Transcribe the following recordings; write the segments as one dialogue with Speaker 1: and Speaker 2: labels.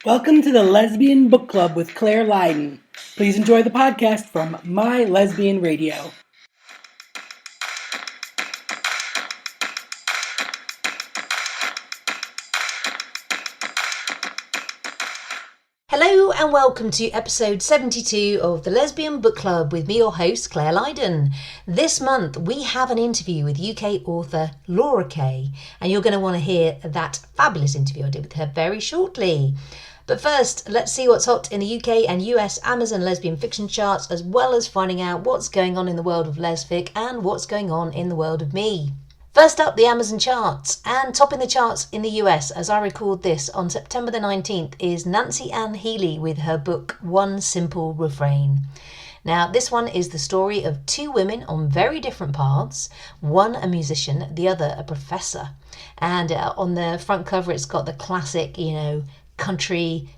Speaker 1: Welcome to the Lesbian Book Club with Claire Lydon. Please enjoy the podcast from My Lesbian Radio.
Speaker 2: Hello and welcome to episode 72 of the Lesbian Book Club with me, your host, Claire Lydon. This month we have an interview with UK author Laura Kay, and you're going to want to hear that fabulous interview I did with her very shortly. But first, let's see what's hot in the UK and US Amazon lesbian fiction charts, as well as finding out what's going on in the world of lesfic and what's going on in the world of me. First up, the Amazon charts, and topping the charts in the US as I record this on September the 19th is Nancy Ann Healey with her book One Simple Refrain. Now, this one is the story of two women on very different paths, one a musician, the other a professor. And on the front cover it's got the classic, country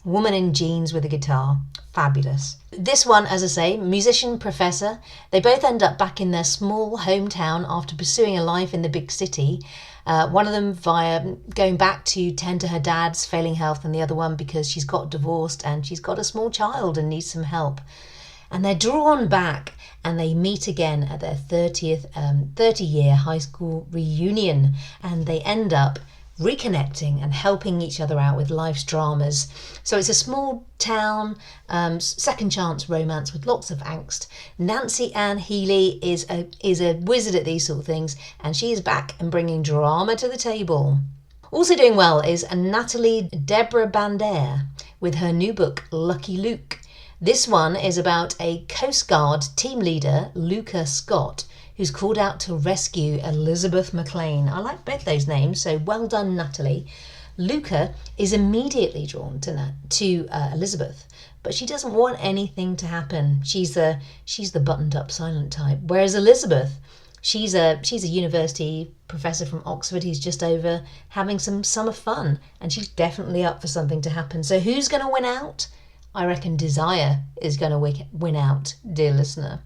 Speaker 2: woman in jeans with a guitar. Fabulous. This one, as I say, musician, professor, they both end up back in their small hometown after pursuing a life in the big city. One of them via going back to tend to her dad's failing health, and the other one because she's got divorced and she's got a small child and needs some help. And they're drawn back and they meet again at their 30-year high school reunion, and they end up reconnecting and helping each other out with life's dramas. So it's a small town, second chance romance with lots of angst. Nancy Ann Healey is a wizard at these sort of things, and she is back and bringing drama to the table. Also doing well is Natalie Deborah Bander with her new book Lucky Luke. This one is about a Coast Guard team leader, Luca Scott, who's called out to rescue Elizabeth McLean. I like both those names, so well done, Natalie. Luca is immediately drawn to Elizabeth, but she doesn't want anything to happen. She's the buttoned-up silent type, whereas Elizabeth, she's a university professor from Oxford who's just over having some summer fun, and she's definitely up for something to happen. So who's going to win out? I reckon Desire is going to win out, dear listener.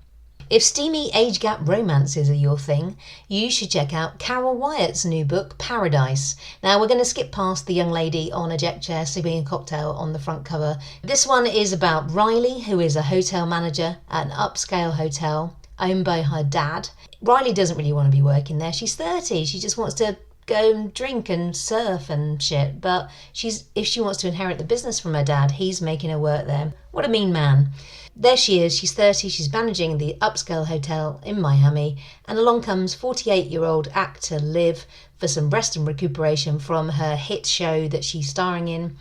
Speaker 2: If steamy age gap romances are your thing, you should check out Carol Wyatt's new book, Paradise. Now, we're going to skip past the young lady on a deck chair sipping a cocktail on the front cover. This one is about Riley, who is a hotel manager at an upscale hotel owned by her dad. Riley doesn't really want to be working there. She's 30. She just wants to go and drink and surf and shit. But if she wants to inherit the business from her dad, he's making her work there. What a mean man. There she is, she's 30, she's managing the upscale hotel in Miami, and along comes 48-year-old actor Liv for some rest and recuperation from her hit show that she's starring in,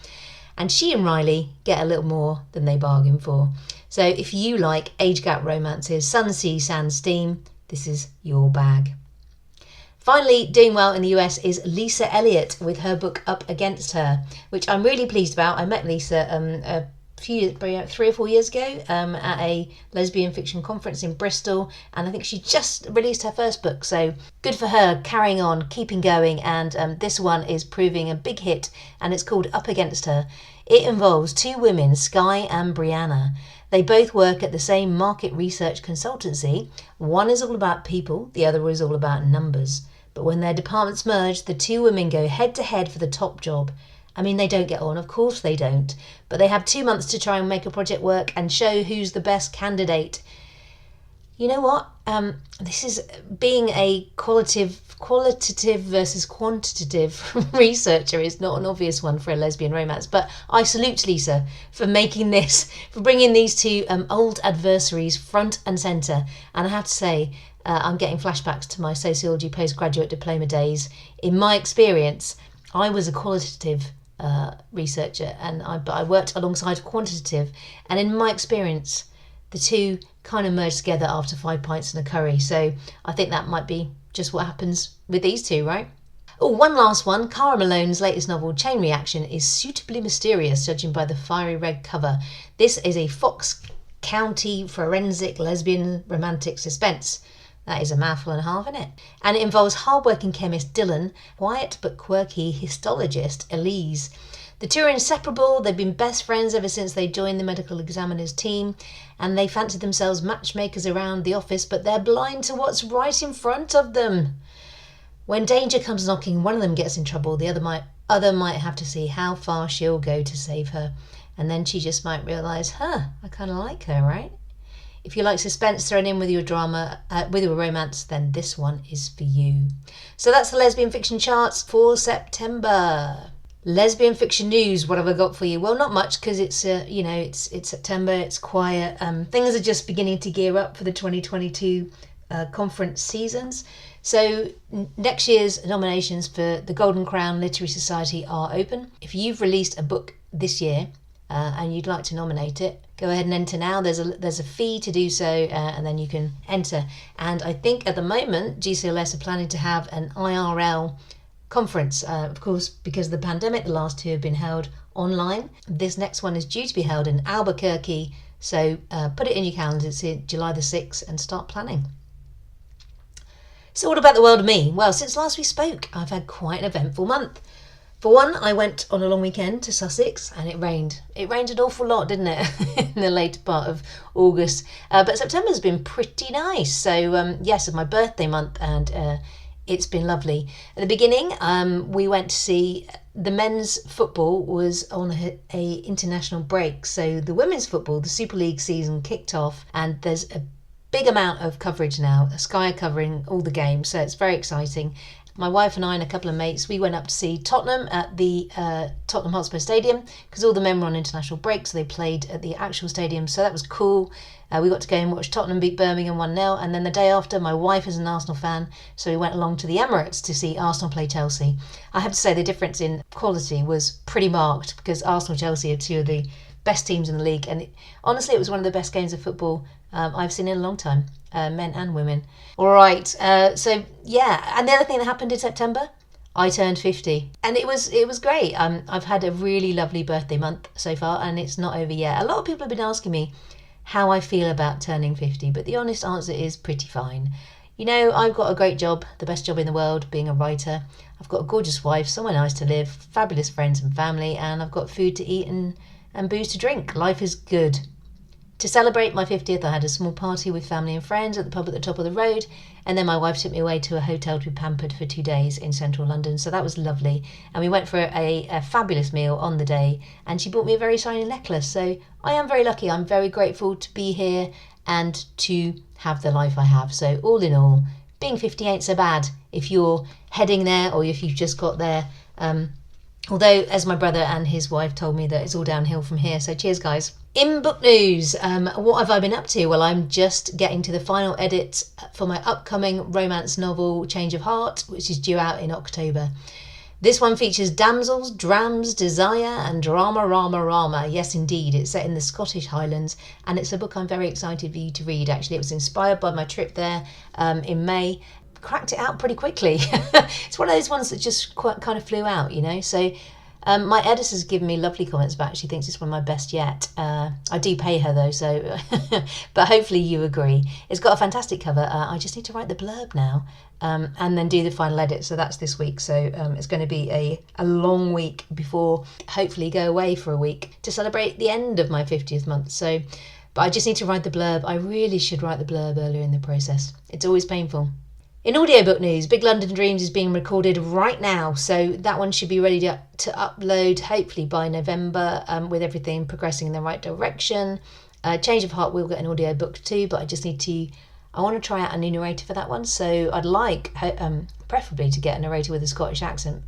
Speaker 2: and she and Riley get a little more than they bargained for. So if you like age gap romances, sun, sea, sand, steam, this is your bag. Finally, doing well in the US is Lisa Elliott with her book Up Against Her, which I'm really pleased about. I met Lisa 3 or 4 years ago at a lesbian fiction conference in Bristol, and I think she just released her first book, so good for her, carrying on, keeping going, and this one is proving a big hit, and it's called Up Against Her. It involves two women, Sky and Brianna. They both work at the same market research consultancy. One is all about people, the other is all about numbers. But when their departments merge, the two women go head to head for the top job. I mean, they don't get on, of course they don't, but they have 2 months to try and make a project work and show who's the best candidate. You know what? This is being a qualitative versus quantitative researcher is not an obvious one for a lesbian romance, but I salute Lisa for making this, for bringing these two old adversaries front and centre. And I have to say, I'm getting flashbacks to my sociology postgraduate diploma days. In my experience, I was a qualitative researcher, and I worked alongside quantitative, and in my experience the two kind of merged together after 5 pints and a curry. So I think that might be just what happens with these two, right? Oh, one last one. Cara Malone's latest novel, Chain Reaction, is suitably mysterious, judging by the fiery red cover. This is a Fox County forensic lesbian romantic suspense. That is a mouthful and a half, isn't it? And it involves hard-working chemist Dylan, quiet but quirky histologist Elise. The two are inseparable. They've been best friends ever since they joined the medical examiner's team, and they fancy themselves matchmakers around the office, but they're blind to what's right in front of them. When danger comes knocking, one of them gets in trouble, the other might have to see how far she'll go to save her. And then she just might realise, I kind of like her, right? If you like suspense thrown in with your drama, with your romance, then this one is for you. So that's the lesbian fiction charts for September. Lesbian fiction news, what have I got for you? Well, not much, because it's it's September, it's quiet. Things are just beginning to gear up for the 2022 conference seasons. So next year's nominations for the Golden Crown Literary Society are open. If you've released a book this year and you'd like to nominate it, go ahead and enter now. There's a fee to do so, and then you can enter. And I think at the moment GCLS are planning to have an IRL conference. Of course, because of the pandemic, the last two have been held online. This next one is due to be held in Albuquerque. So put it in your calendar. It's July the 6th, and start planning. So what about the world of me? Well, since last we spoke, I've had quite an eventful month. For one, I went on a long weekend to Sussex and it rained. It rained an awful lot, didn't it, in the later part of August. But September's been pretty nice. So yes, it's my birthday month and it's been lovely. At the beginning, we went to see the men's football was on a international break. So the women's football, the Super League season kicked off, and there's a big amount of coverage now. Sky are covering all the games, so it's very exciting. My wife and I and a couple of mates, we went up to see Tottenham at the Tottenham Hotspur Stadium, because all the men were on international break, so they played at the actual stadium, so that was cool. We got to go and watch Tottenham beat Birmingham 1-0, and then the day after, my wife is an Arsenal fan, so we went along to the Emirates to see Arsenal play Chelsea. I have to say the difference in quality was pretty marked, because Arsenal-Chelsea are two of the best teams in the league, and honestly it was one of the best games of football I've seen in a long time, men and women. All right, so yeah, and the other thing that happened in September, I turned 50, and it was great. I've had a really lovely birthday month so far, and it's not over yet. A lot of people have been asking me how I feel about turning 50, but the honest answer is pretty fine. You know, I've got a great job, the best job in the world, being a writer. I've got a gorgeous wife, somewhere nice to live, fabulous friends and family, and I've got food to eat and booze to drink. Life is good. To celebrate my 50th, I had a small party with family and friends at the pub at the top of the road, and then my wife took me away to a hotel to be pampered for 2 days in central London, so that was lovely. And we went for a fabulous meal on the day, and she bought me a very shiny necklace, so I am very lucky. I'm very grateful to be here and to have the life I have. So all in all, being 50 ain't so bad if you're heading there or if you've just got there. Although, as my brother and his wife told me, that it's all downhill from here. So cheers, guys. In book news, what have I been up to? Well, I'm just getting to the final edits for my upcoming romance novel, Change of Heart, which is due out in October. This one features damsels, drams, desire, and drama, rama, rama. Yes, indeed. It's set in the Scottish Highlands, and it's a book I'm very excited for you to read, actually. It was inspired by my trip there in May. Cracked it out pretty quickly. It's one of those ones that just kind of flew out, you know. So my editor's given me lovely comments back. She thinks it's one of my best yet. I do pay her though, so but hopefully you agree. It's got a fantastic cover. I just need to write the blurb now and then do the final edit. So that's this week. So it's going to be a long week before hopefully go away for a week to celebrate the end of my 50th month. So, but I just need to write the blurb. I really should write the blurb earlier in the process. It's always painful. In audiobook news, Big London Dreams is being recorded right now, so that one should be ready to upload hopefully by November, with everything progressing in the right direction. Change of Heart will get an audiobook too, but I want to try out a new narrator for that one, so I'd like, preferably, to get a narrator with a Scottish accent,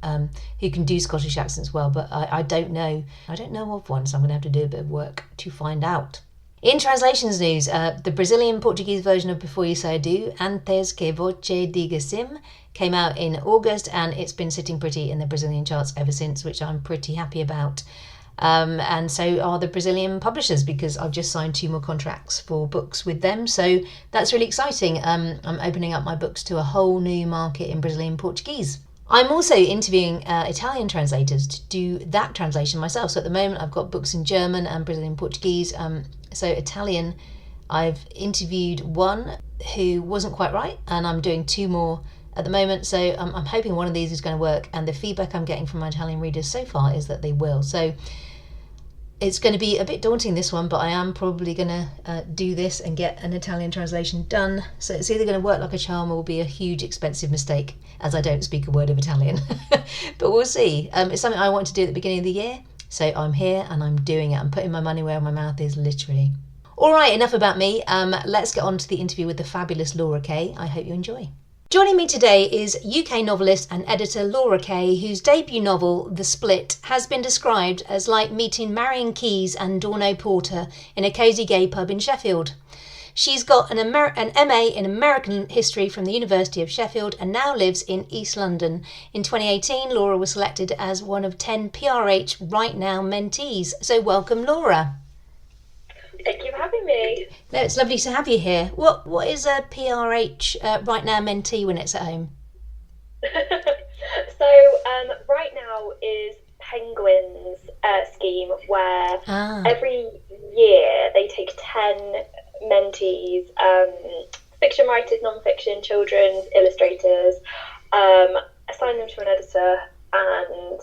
Speaker 2: who can do Scottish accents well, but I don't know of one, so I'm going to have to do a bit of work to find out. In translations news, the Brazilian Portuguese version of Before You Say I Do, Antes que Voce Diga Sim, came out in August, and it's been sitting pretty in the Brazilian charts ever since, which I'm pretty happy about. And so are the Brazilian publishers, because I've just signed 2 more contracts for books with them, so that's really exciting. I'm opening up my books to a whole new market in Brazilian Portuguese. I'm also interviewing Italian translators to do that translation myself. So at the moment I've got books in German and Brazilian Portuguese. So Italian, I've interviewed one who wasn't quite right, and I'm doing 2 more at the moment. So I'm hoping one of these is going to work, and the feedback I'm getting from my Italian readers so far is that they will. So It's going to be a bit daunting, this one, but I am probably going to do this and get an Italian translation done. So it's either going to work like a charm or be a huge expensive mistake, as I don't speak a word of Italian. But we'll see. It's something I wanted to do at the beginning of the year, so I'm here and I'm doing it. I'm putting my money where my mouth is, literally. All right, enough about me. Let's get on to the interview with the fabulous Laura Kay. I hope you enjoy. Joining me today is UK novelist and editor Laura Kay, whose debut novel, The Split, has been described as like meeting Marion Keyes and Dawn O'Porter in a cosy gay pub in Sheffield. She's got an MA in American History from the University of Sheffield and now lives in East London. In 2018, Laura was selected as one of 10 PRH Right Now mentees. So welcome, Laura.
Speaker 3: Thank you for having me.
Speaker 2: No, it's lovely to have you here. What is a PRH Right Now mentee when it's at home?
Speaker 3: So Right Now is Penguin's scheme where every year they take 10 mentees, fiction writers, non-fiction, children's, illustrators, assign them to an editor and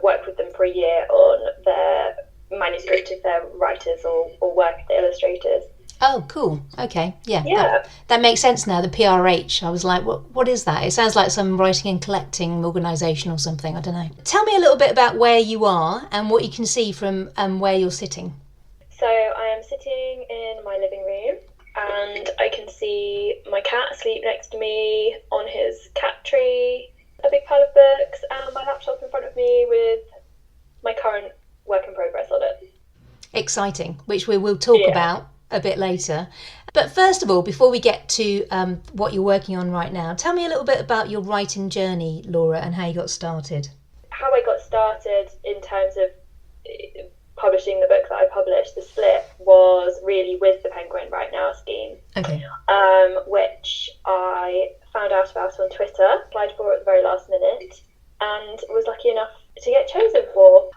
Speaker 3: work with them for a year on their manuscript if they're writers or work with the illustrators.
Speaker 2: Oh, cool. Okay. Yeah. That makes sense now, the PRH. I was like, what is that? It sounds like some writing and collecting organisation or something. I don't know. Tell me a little bit about where you are and what you can see from where you're sitting.
Speaker 3: So I am sitting in my living room and I can see my cat asleep next to me on his cat tree, a big pile of books and my laptop in front of me with my current work in progress on it.
Speaker 2: Exciting, which we will talk about a bit later. But first of all, before we get to what you're working on right now, tell me a little bit about your writing journey, Laura, and how you got started.
Speaker 3: How I got started in terms of publishing the book that I published, The Split, was really with the Penguin Right Now scheme.
Speaker 2: Okay.
Speaker 3: Which I found out about on Twitter, applied for at the very last minute, and was lucky enough to get chosen for.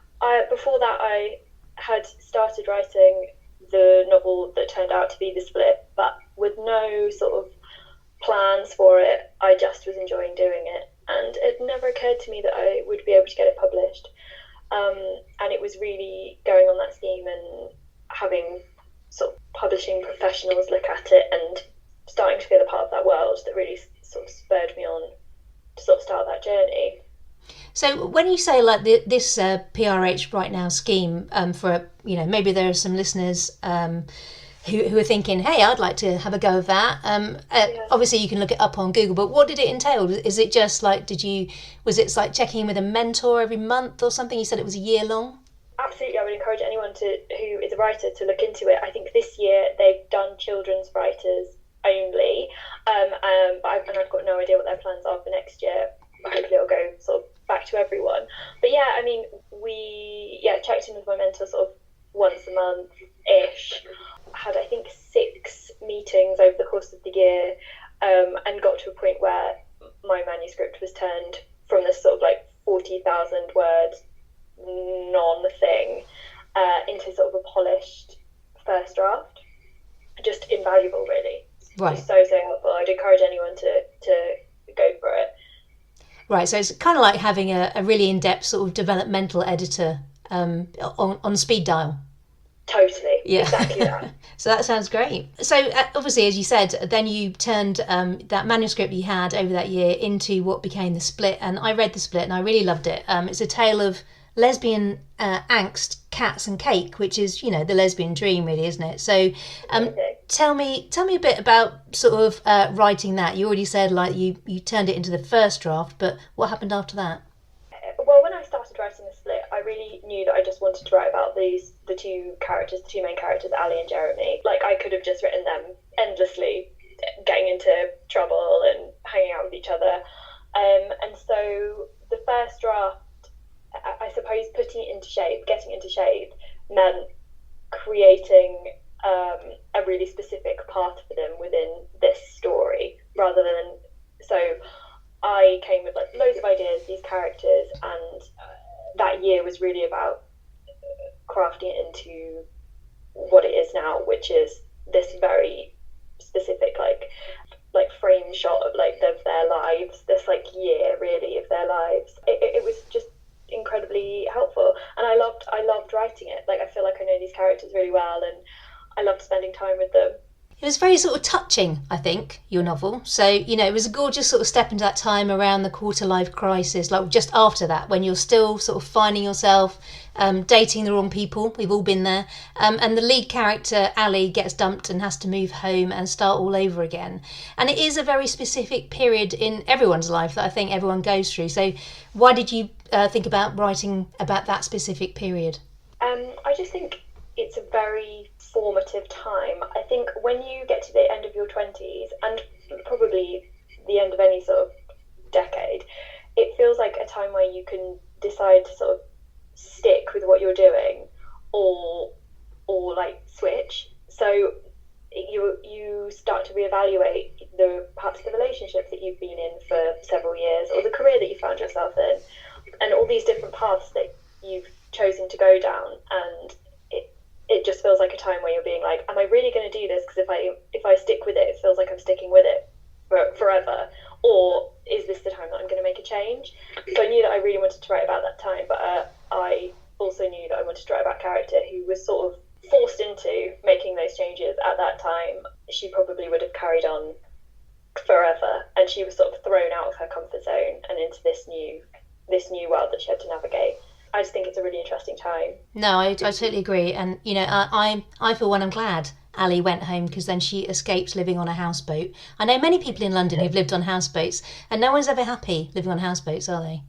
Speaker 3: Before that, I had started writing the novel that turned out to be The Split, but with no sort of plans for it. I just was enjoying doing it, and it never occurred to me that I would be able to get it published. And it was really going on that scheme and having sort of publishing professionals look at it and starting to feel a part of that world that really sort of spurred me on to sort of start that journey.
Speaker 2: So when you say like this PRH Right Now scheme, for, you know, maybe there are some listeners who are thinking, hey, I'd like to have a go of that. Obviously you can look it up on Google, but what did it entail? Is it just like, was it like checking in with a mentor every month or something? You said it was a year long?
Speaker 3: Absolutely, I would encourage anyone who is a writer to look into it. I think this year they've done children's writers only, and I've got no idea what their plans are for next year. Hopefully it'll go sort of back to everyone. But yeah, I mean, we checked in with my mentor sort of once a month-ish. Had, I think, 6 meetings over the course of the year, and got to a point where my manuscript was turned from this sort of like 40,000 word non-thing into sort of a polished first draft. Just invaluable, really.
Speaker 2: Right.
Speaker 3: Just so helpful. I'd encourage anyone to go for it.
Speaker 2: Right, so it's kind of like having a really in-depth sort of developmental editor on speed dial.
Speaker 3: Totally.
Speaker 2: Yeah.
Speaker 3: Exactly that.
Speaker 2: So that sounds great. So obviously, as you said, then you turned that manuscript you had over that year into what became The Split. And I read The Split and I really loved it. It's a tale of lesbian angst, cats and cake, which is, you know, the lesbian dream, really, isn't it? So tell me a bit about sort of writing that. You already said like you turned it into the first draft, but what happened after that?
Speaker 3: Well, when I started writing The Split, I really knew that I just wanted to write about the two main characters, Ali and Jeremy. Like, I could have just written them endlessly, getting into trouble and hanging out with each other. And so the first draft, I suppose, getting into shape meant creating a really specific path for them within this story, rather than, so I came with like loads of ideas, these characters, and that year was really about crafting it into what it is now, which is this very specific like frame shot of like their lives, this like year really of their lives. It was just incredibly helpful. And I loved writing it. Like, I feel like I know these characters really well, and I loved spending time with them.
Speaker 2: It was very sort of touching, I think, your novel. So, it was a gorgeous sort of step into that time around the quarter-life crisis, like just after that, when you're still sort of finding yourself dating the wrong people. We've all been there. And the lead character, Ali, gets dumped and has to move home and start all over again. And it is a very specific period in everyone's life that I think everyone goes through. So why did you think about writing about that specific period?
Speaker 3: I just think it's a very formative time. I think when you get to the end of your 20s, and probably the end of any sort of decade, it feels like a time where you can decide to sort of stick with what you're doing or like switch. So you start to reevaluate perhaps the relationships that you've been in for several years, or the career that you found yourself in, and all these different paths that you've chosen to go down. And it just feels like a time where you're being like, am I really going to do this? Because if I stick with it, it feels like I'm sticking with it forever. Or is this the time that I'm going to make a change? So I knew that I really wanted to write about that time, but I also knew that I wanted to write about a character who was sort of forced into making those changes at that time. She probably would have carried on forever, and she was sort of thrown out of her comfort zone and into this new world that she had to navigate. I just think it's a really interesting time.
Speaker 2: No, I totally agree. And, I for one, I'm glad Ali went home, because then she escaped living on a houseboat. I know many people in London who've lived on houseboats, and no one's ever happy living on houseboats, are they?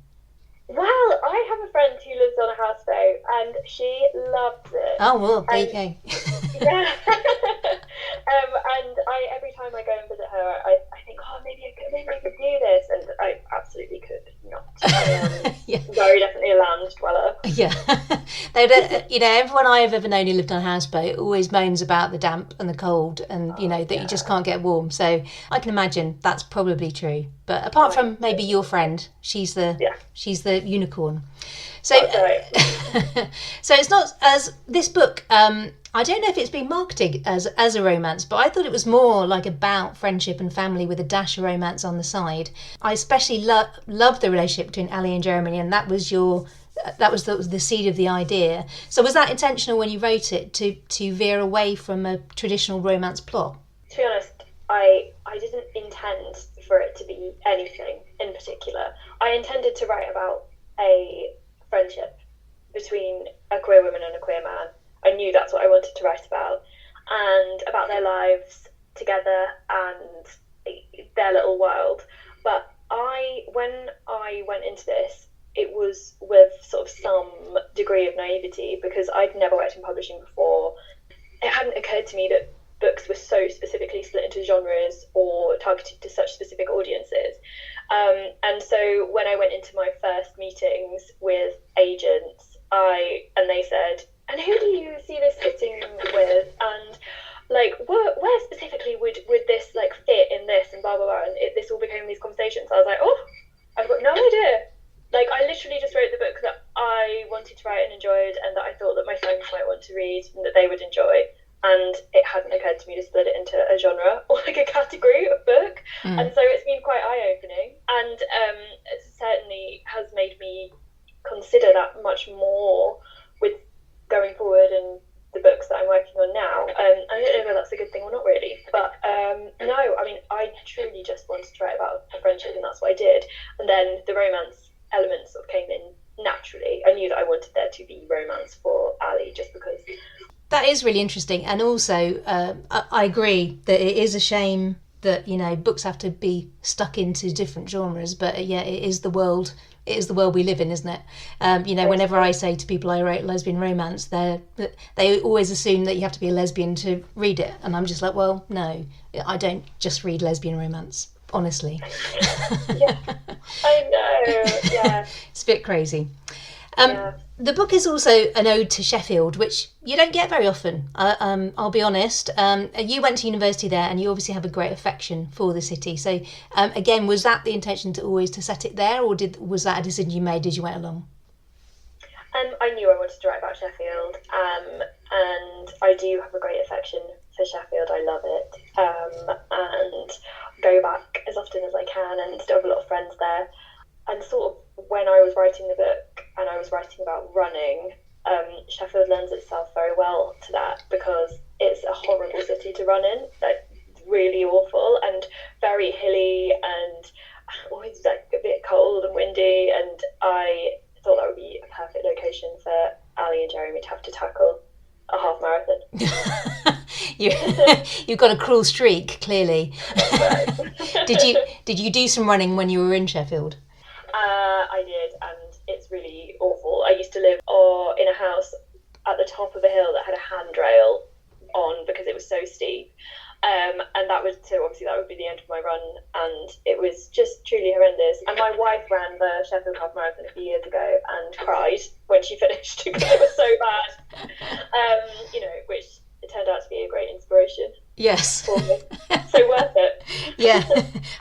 Speaker 3: Well, I have a friend who lives on a houseboat, and she loves it.
Speaker 2: Oh, well, there you go.
Speaker 3: Yeah. And every time I go and visit her, I think, oh, maybe I could do this, and I absolutely could not.
Speaker 2: Yeah.
Speaker 3: Very definitely a land dweller.
Speaker 2: Yeah. Everyone I've ever known who lived on a houseboat always moans about the damp and the cold, and, that you just can't get warm. So I can imagine that's probably true. But apart from maybe your friend, she's the unicorn. So, so it's not as this book. I don't know if it's been marketed as a romance, but I thought it was more like about friendship and family with a dash of romance on the side. I especially love the relationship between Ali and Jeremy, and that was the seed of the idea. So was that intentional when you wrote it, to veer away from a traditional romance plot?
Speaker 3: To be honest, I didn't intend for it to be anything in particular. I intended to write about a friendship between a queer woman and a queer man. I knew that's what I wanted to write about, and about their lives together and their little world. But when I went into this, it was with sort of some degree of naivety, because I'd never worked in publishing before. It hadn't occurred to me that books were so specifically split into genres or targeted to such specific audiences. And so when I went into my first meetings with agents, and they said, and who do you see this fitting with? And like, where specifically would this like fit in this, and blah, blah, blah. And this all became these conversations. I was like, oh, I've got no idea. Like, I literally just wrote the book that I wanted to write and enjoyed, and that I thought that my friends might want to read and that they would enjoy. And it hadn't occurred to me to split it into a genre or like a category of book. And so it's been quite eye-opening, and it certainly has made me consider that much more with going forward and the books that I'm working on now. I don't know whether that's a good thing or not really, but no, I mean, I truly just wanted to write about a friendship, and that's what I did. And then the romance elements sort of came in naturally. I knew that I wanted there to be romance for Ali, just because.
Speaker 2: That is really interesting, and also I agree that it is a shame that books have to be stuck into different genres. But it is the world. It is the world we live in, isn't it? Whenever I say to people I write lesbian romance, they always assume that you have to be a lesbian to read it, and I'm just like, well, no, I don't just read lesbian romance, honestly.
Speaker 3: Yeah, I know. Yeah,
Speaker 2: it's a bit crazy.
Speaker 3: Yeah.
Speaker 2: The book is also an ode to Sheffield, which you don't get very often. I'll be honest. You went to university there, and you obviously have a great affection for the city. So, again, was that the intention to set it there, or was that a decision you made as you went along?
Speaker 3: I knew I wanted to write about Sheffield, and I do have a great affection for Sheffield. I love it, and go back as often as I can, and still have a lot of friends there. And sort of when I was writing the book and I running, Sheffield lends itself very well to that because it's a horrible city to run in, like really awful and very hilly and always like a bit cold and windy, and I thought that would be a perfect location for Ali and Jeremy to have to tackle a half marathon.
Speaker 2: You've got a cruel streak, clearly.
Speaker 3: Right.
Speaker 2: Did you do some running when you were in Sheffield?
Speaker 3: I did, and it's really awful. I used to live in a house at the top of a hill that had a handrail on because it was so steep. And that would be the end of my run, and it was just truly horrendous. And my wife ran the Sheffield Half Marathon a few years ago and cried when she finished because it was so bad. Which it turned out to be a great inspiration.
Speaker 2: Yes.
Speaker 3: For me. So worth it.
Speaker 2: Yeah,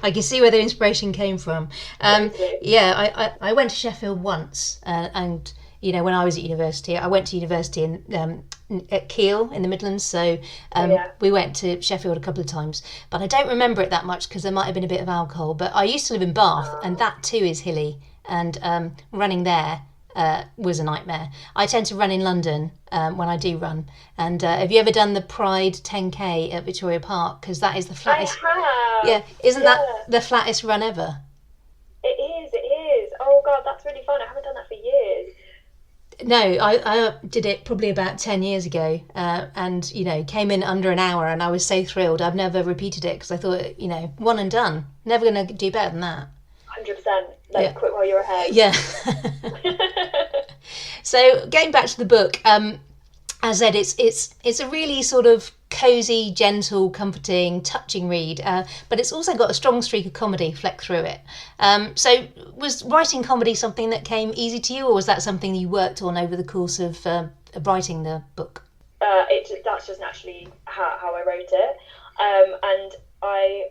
Speaker 2: I can see where the inspiration came from. I went to Sheffield once, and when I was at university, I went to university at Keele in the Midlands, so we went to Sheffield a couple of times, but I don't remember it that much because there might have been a bit of alcohol. But I used to live in Bath, and that too is hilly, and running there was a nightmare. I tend to run in London when I do run. And have you ever done the Pride 10K at Victoria Park? Because that is the flattest.
Speaker 3: I have.
Speaker 2: Yeah, isn't that the flattest run ever?
Speaker 3: It is. Oh God, that's really fun. I haven't done that for years.
Speaker 2: No, I did it probably about 10 years ago, and came in under an hour, and I was so thrilled. I've never repeated it because I thought, one and done. Never going to do better than that.
Speaker 3: 100%. Quit while you're ahead.
Speaker 2: Yeah. So getting back to the book, as I said, it's a really sort of cosy, gentle, comforting, touching read, but it's also got a strong streak of comedy flecked through it. So was writing comedy something that came easy to you, or was that something you worked on over the course of writing the book?
Speaker 3: That's just naturally how I wrote it, and I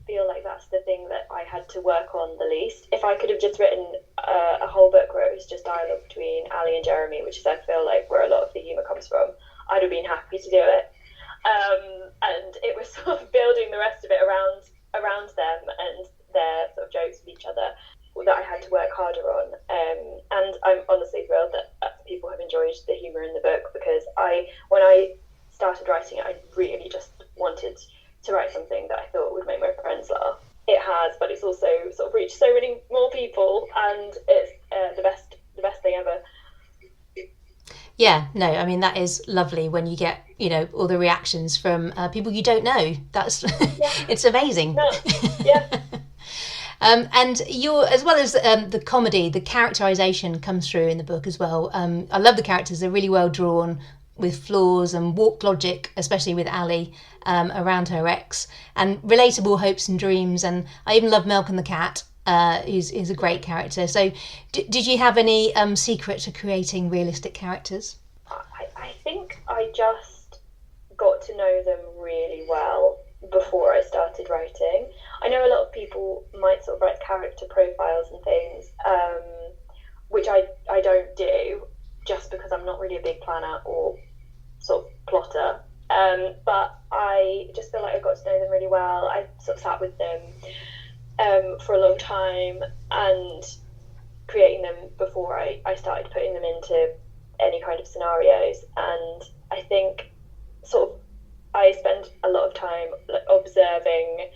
Speaker 3: feel like that's the thing that I had to work on the least. If I could have just written a whole book where it was just dialogue between Ali and Jeremy, which is I feel like where a lot of the humour comes from, I'd have been happy to do it. And it was sort of building the rest of it around them and their sort of jokes with each other that I had to work harder on. And I'm honestly thrilled that people have enjoyed the humour in the book, because when I started writing it, I really just wanted to write something that I thought would make my friends laugh. It has, but it's also sort of reached so many more people, and it's the best thing ever.
Speaker 2: Yeah, no, I mean, that is lovely when you get, all the reactions from people you don't know. That's it's amazing.
Speaker 3: No. Yeah.
Speaker 2: And as well as the comedy, the characterization comes through in the book as well. I love the characters; they're really well drawn, with flaws and warped logic, especially with Ali around her ex, and relatable hopes and dreams. And I even love Malcolm the cat, who's a great character. So did you have any secret to creating realistic characters?
Speaker 3: I think I just got to know them really well before I started writing. I know a lot of people might sort of write character profiles and things, which I don't do, just because I'm not really a big planner or sort of plotter. But I just feel like I got to know them really well. I sort of sat with them for a long time and creating them before I started putting them into any kind of scenarios. And I think sort of I spend a lot of time observing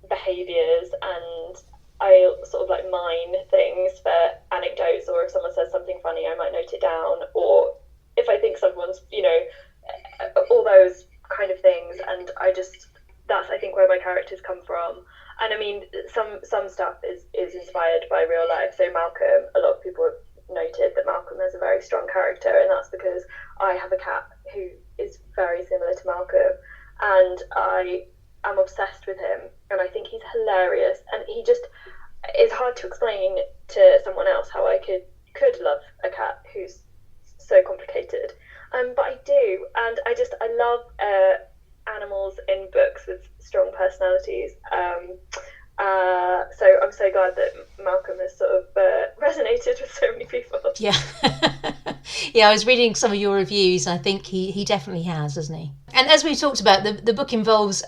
Speaker 3: behaviours, and I sort of mine things for anecdotes, or if someone says something funny I might note it down, or if I think someone's all those kind of things. And that's I think where my characters come from. And I mean, some stuff is inspired by real life. So Malcolm, a lot of people have noted that Malcolm is a very strong character, and that's because I have a cat who is very similar to Malcolm, and I am obsessed with him, and I think he's hilarious, and he just, it's hard to explain to someone else how I could love a cat who's so complicated, but I do. And I love animals in books with strong personalities, so I'm so glad that Malcolm has sort of resonated with so many people.
Speaker 2: Yeah. Yeah, I was reading some of your reviews, and I think he definitely has, hasn't he? And as we talked about, the book involves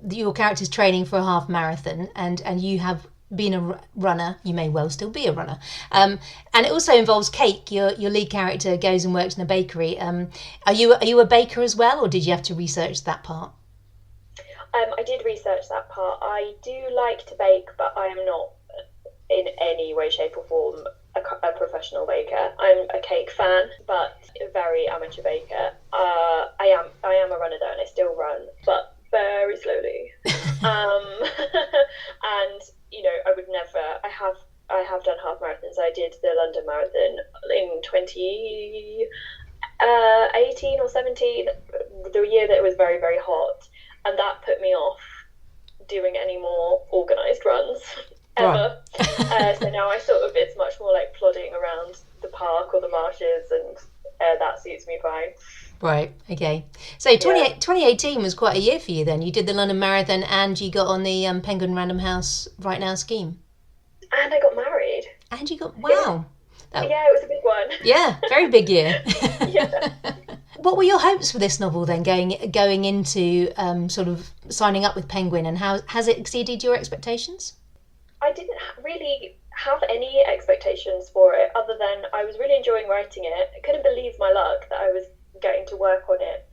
Speaker 2: your characters training for a half marathon, and you have been a runner, you may well still be a runner. And it also involves cake. Your lead character goes and works in a bakery. Are you a baker as well, or did you have to research that part?
Speaker 3: I did research that part. I do like to bake, but I am not in any way, shape or form a professional baker. I'm a cake fan, but a very amateur baker. I am a runner though, and I still run, but very slowly. And I would never. I have done half marathons. I did the London Marathon in 2018 or 17, the year that it was very, very hot, and that put me off doing any more organised runs ever. Right. So now it's much more like plodding around the park or the marshes, and that suits me fine.
Speaker 2: Right, okay. So 2018 was quite a year for you then. You did the London Marathon and you got on the Penguin Random House Right Now scheme.
Speaker 3: And I got married.
Speaker 2: And you got, wow.
Speaker 3: Yeah, it was a big one.
Speaker 2: Yeah, very big year.
Speaker 3: Yeah.
Speaker 2: What were your hopes for this novel then, going into sort of signing up with Penguin, and how has it exceeded your expectations?
Speaker 3: I didn't really have any expectations for it, other than I was really enjoying writing it. I couldn't believe my luck that I was getting to work on it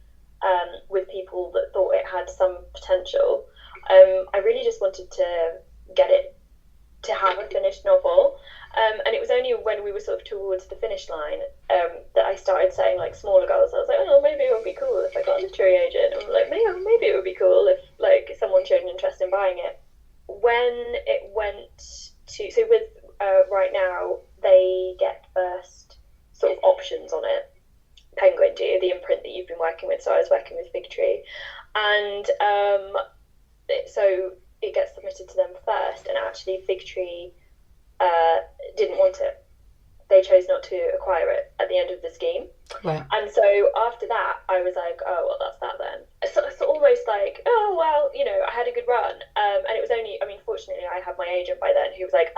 Speaker 3: with people that thought it had some potential. I really just wanted to get it to have a finished novel. And it was only when we were sort of towards the finish line that I started setting like smaller goals. I was like, oh, maybe it would be cool if I got a literary agent. And like, maybe it would be cool if like someone showed an interest in buying it. When it went to, so with Right Now, they get first sort of options on it. Penguin do, the imprint that you've been working with. So I was working with Fig Tree, and so it gets submitted to them first, and actually Fig Tree didn't want it. They chose not to acquire it at the end of the scheme.
Speaker 2: Right.
Speaker 3: And so after that, I was like, oh, well, that's that then. It's almost like, oh, well, I had a good run. And it was only, fortunately, I had my agent by then who was like,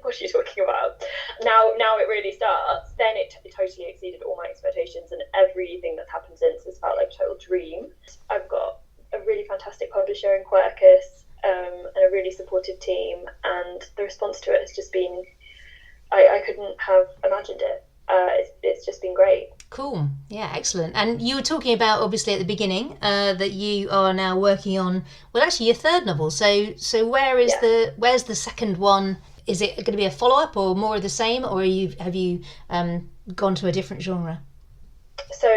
Speaker 3: what are you talking about? Now it really starts. Then it totally exceeded all my expectations, and everything that's happened since has felt like a total dream. I've got a really fantastic publisher in Quercus, and a really supportive team, and the response to it has just been, I couldn't have imagined it. It's just been great.
Speaker 2: Cool. Yeah, excellent. And you were talking about, obviously, at the beginning, that you are now working on, well, actually, your third novel. So where's the second one? Is it going to be a follow-up or more of the same, or have you gone to a different genre?
Speaker 3: So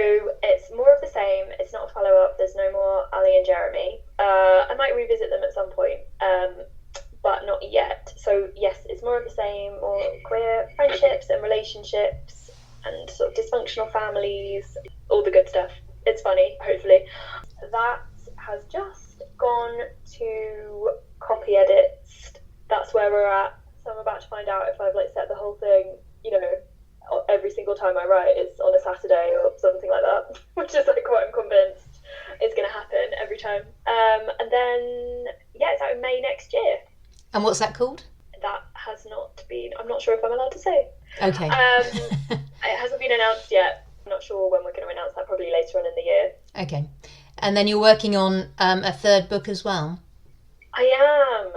Speaker 3: it's more of the same. It's not a follow-up. There's no more Ali and Jeremy. I might revisit them at some point, but not yet. So yes, it's more of the same, more queer friendships and relationships and sort of dysfunctional families, all the good stuff. It's funny, hopefully. That has just gone to copy edits. That's where we're at. So I'm about to find out if I've set the whole thing, every single time I write it's on a Saturday or something like that, which is what I'm convinced is going to happen every time. And then, it's out in May next year.
Speaker 2: And what's that called?
Speaker 3: That has not been, I'm not sure if I'm allowed to say.
Speaker 2: Okay.
Speaker 3: It hasn't been announced yet. I'm not sure when we're going to announce that, probably later on in the year.
Speaker 2: Okay. And then you're working on a third book as well?
Speaker 3: I am,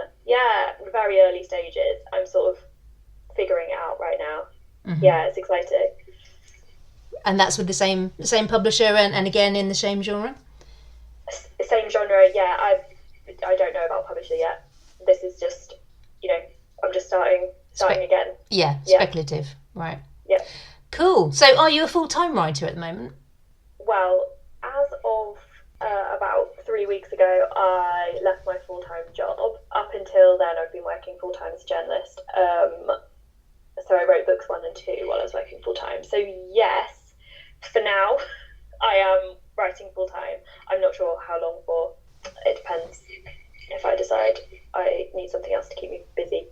Speaker 3: very early stages. I'm sort of figuring it out right now. Mm-hmm. Yeah, it's exciting.
Speaker 2: And that's with the same publisher and again in the same genre?
Speaker 3: Same genre, yeah. I don't know about publisher yet. This is just, I'm just starting again.
Speaker 2: Yeah, speculative, right.
Speaker 3: Yeah.
Speaker 2: Cool. So are you a full-time writer at the moment?
Speaker 3: Well, as of about 3 weeks ago, I left my full-time job. Up until then, I've been working full-time as a journalist. So I wrote books 1 and 2 while I was working full-time. So yes, for now, I am writing full-time. I'm not sure how long for. It depends. If I decide I need something else to keep me busy.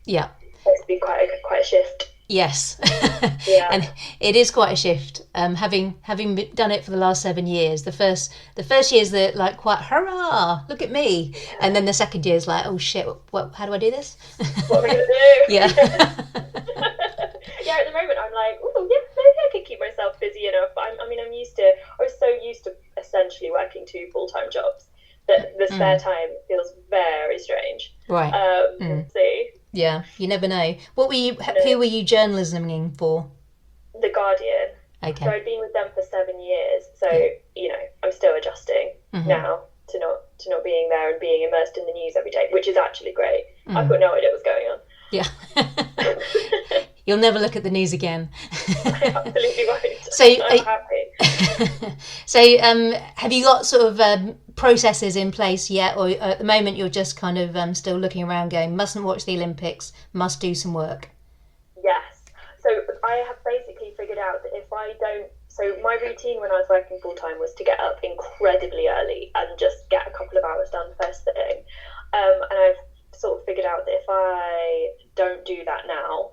Speaker 2: Yeah.
Speaker 3: It's been quite a shift.
Speaker 2: Yes.
Speaker 3: Yeah.
Speaker 2: And it is quite a shift. Having done it for the last 7 years, the first year's quite hurrah, look at me, and then the second year's like, oh shit, how do I do this?
Speaker 3: What am I gonna do?
Speaker 2: Yeah.
Speaker 3: Yeah. At the moment, I'm like, oh yeah, maybe I could keep myself busy enough. I was so used to essentially working 2 full-time jobs The spare time feels very strange.
Speaker 2: Right.
Speaker 3: See,
Speaker 2: Yeah, you never know. Who were you journalisming for?
Speaker 3: The Guardian.
Speaker 2: Okay.
Speaker 3: So I'd been with them for 7 years. So I'm still adjusting now to not being there and being immersed in the news every day, which is actually great. I've got no idea what's going on.
Speaker 2: Yeah. You'll never look at the news again.
Speaker 3: I absolutely won't.
Speaker 2: So,
Speaker 3: I'm happy.
Speaker 2: So, have you got sort of processes in place yet, or at the moment you're just kind of still looking around, going, mustn't watch the Olympics, must do some work?
Speaker 3: Yes. So I have basically figured out that if I don't, so my routine when I was working full time was to get up incredibly early and just get a couple of hours done first thing. And I've sort of figured out that if I don't do that now,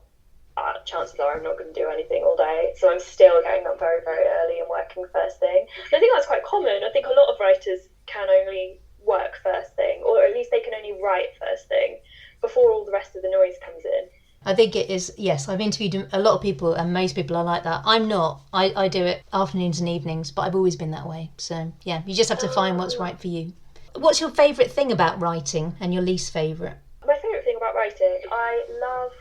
Speaker 3: chances are I'm not going to do anything all day. So I'm still getting up very, very early and working first thing. And I think that's quite common. I think a lot of writers can only work first thing, or at least they can only write first thing before all the rest of the noise comes in.
Speaker 2: I think it is, yes. I've interviewed a lot of people, and most people are like that. I'm not. I do it afternoons and evenings, but I've always been that way. So, yeah, you just have to find what's right for you. What's your favourite thing about writing and your least favourite?
Speaker 3: My favourite thing about writing, I love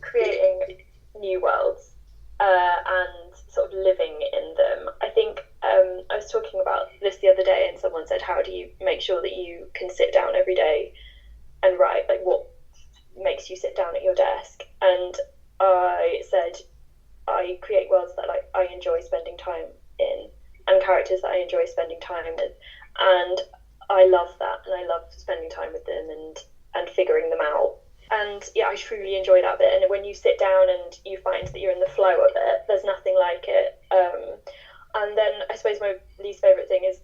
Speaker 3: creating new worlds and sort of living in them. I think I was talking about this the other day, and someone said, how do you make sure that you can sit down every day and write? Like, what makes you sit down at your desk? And I said, I create worlds that I enjoy spending time in, and characters that I enjoy spending time with, and I love that, and I love spending time with them and figuring them out. And yeah, I truly enjoy that bit. And when you sit down and you find that you're in the flow of it, there's nothing like it. And then I suppose my least favourite thing is,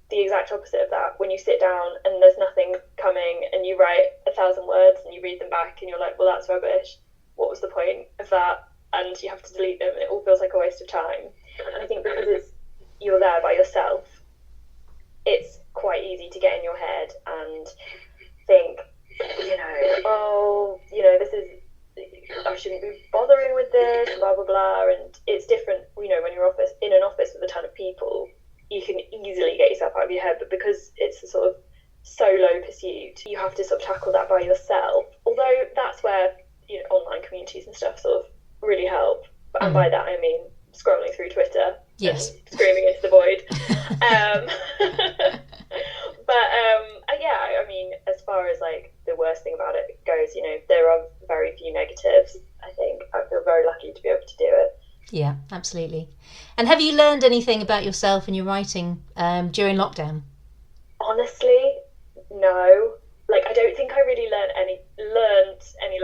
Speaker 3: the exact opposite of that. When you sit down and there's nothing coming and you write 1,000 words and you read them back and you're like, well, that's rubbish. What was the point of that? And you have to delete them. It all feels like a waste of time. And I think because you're there by yourself, it's quite easy to get in your head and think, this is, I shouldn't be bothering with this, blah, blah, blah. And it's different, when you're in an office with a ton of people, you can easily get yourself out of your head. But because it's a sort of solo pursuit, you have to sort of tackle that by yourself. Although that's where, online communities and stuff sort of really help. And by that, I mean scrolling through Twitter.
Speaker 2: Yes.
Speaker 3: And screaming into the void. As far as the worst thing about it goes, there are very few negatives. I think I feel very lucky to be able to do it.
Speaker 2: Yeah, absolutely. And have you learned anything about yourself and your writing during lockdown?
Speaker 3: Honestly, no. I don't think I really learned any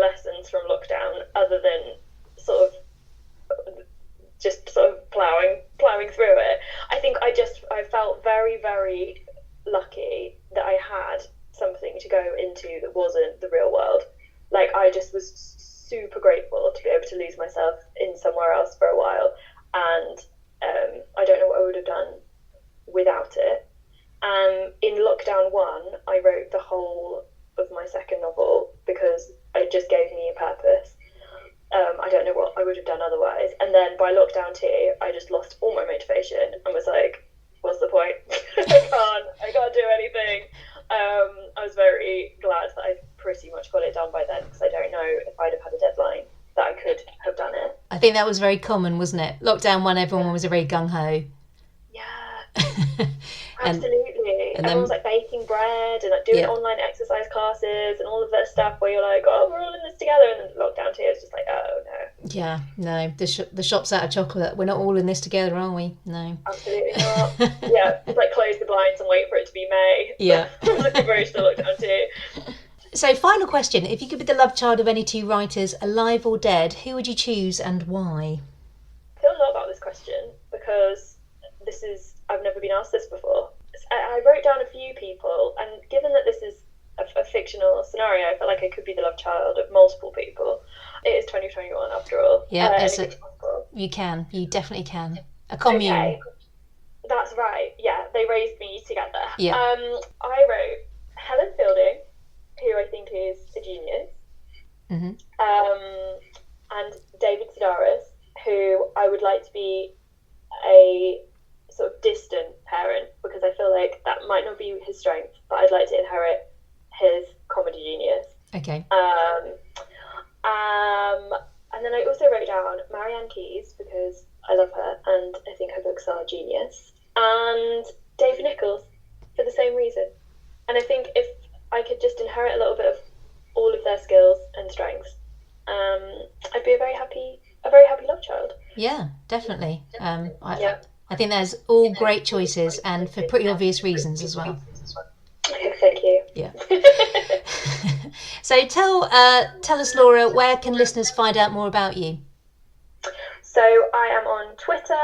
Speaker 3: lessons from lockdown, other than sort of plowing through it. I think I felt very, very lucky that I had something to go into that wasn't the real world. I just was super grateful to be able to lose myself in somewhere else for a while, and I don't know what I would have done without it. In lockdown 1, I wrote the whole of my second novel because it just gave me a purpose. I don't know what I would have done otherwise. And then by lockdown 2, I just lost all my motivation and was like, what's the point? I can't do anything. I was very glad that I pretty much got it done by then, because I don't know if I'd have had a deadline that I could have done it.
Speaker 2: I think that was very common, wasn't it? Lockdown 1, everyone was very gung-ho.
Speaker 3: Yeah. Absolutely. And everyone was baking bread and doing online exercise classes and all of that stuff where you're like, oh, we're all in this together. And then lockdown 2 is just like, oh no.
Speaker 2: Yeah, no, the shop's out of chocolate. We're not all in this together, are we? No.
Speaker 3: Absolutely not. Yeah, just close the blinds and wait for it to be May.
Speaker 2: Yeah.
Speaker 3: I'm looking very to lockdown 2.
Speaker 2: So, final question. If you could be the love child of any two writers, alive or dead, who would you choose and why?
Speaker 3: I feel a lot about this question because I've never been asked this before. I wrote down a few people, and given that this is a fictional scenario, I feel like I could be the love child of multiple people. It is 2021 after all.
Speaker 2: Yeah, you definitely can. A commune.
Speaker 3: Okay. That's right. Yeah, they raised me together.
Speaker 2: Yeah.
Speaker 3: I wrote Helen Fielding, who I think is a genius, and David Sedaris, who I would like to be a sort of distant parent, because I feel like that might not be value his strength, but I'd like to inherit his comedy genius.
Speaker 2: Okay.
Speaker 3: And then I also wrote down Marianne Keyes, because I love her and I think her books are genius, and Dave Nichols for the same reason. And I think if I could just inherit a little bit of all of their skills and strengths, I'd be a very happy love child.
Speaker 2: Yeah, definitely. I think there's all great choices, and for pretty obvious reasons as well.
Speaker 3: Thank you.
Speaker 2: Yeah. So tell us, Laura, where can listeners find out more about you?
Speaker 3: So I am on Twitter,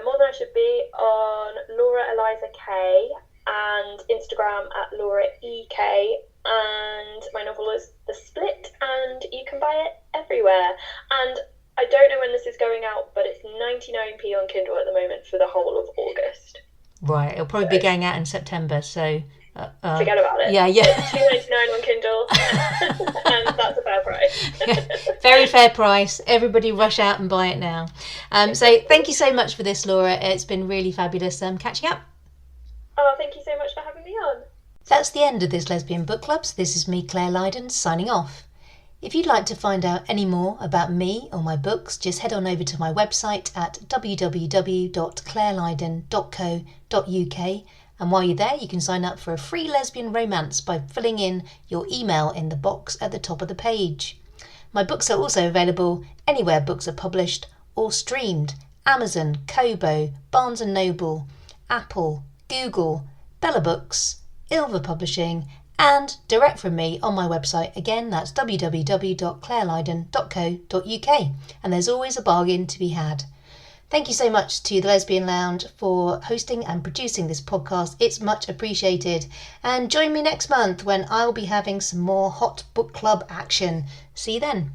Speaker 3: more than I should be, on Laura Eliza K, and Instagram at Laura EK, and my novel is The Split, and you can buy it everywhere. And I don't know when this is going out, but it's 99p on Kindle at the moment for the whole of August.
Speaker 2: Right, it'll probably be going out in September, so...
Speaker 3: forget about it.
Speaker 2: Yeah.
Speaker 3: $2.99 on Kindle, and that's a fair price.
Speaker 2: Yeah, very fair price. Everybody rush out and buy it now. So thank you so much for this, Laura. It's been really fabulous catching up.
Speaker 3: Oh, thank you so much for having me on.
Speaker 2: That's the end of this Lesbian Book Club. So this is me, Claire Lydon, signing off. If you'd like to find out any more about me or my books, just head on over to my website at www.clairelydon.co.uk. And while you're there, you can sign up for a free lesbian romance by filling in your email in the box at the top of the page. My books are also available anywhere books are published or streamed: Amazon, Kobo, Barnes & Noble, Apple, Google, Bella Books, Ilva Publishing, and direct from me on my website. Again, that's www.clairelydon.co.uk. And there's always a bargain to be had. Thank you so much to the Lesbian Lounge for hosting and producing this podcast. It's much appreciated. And join me next month when I'll be having some more hot book club action. See you then.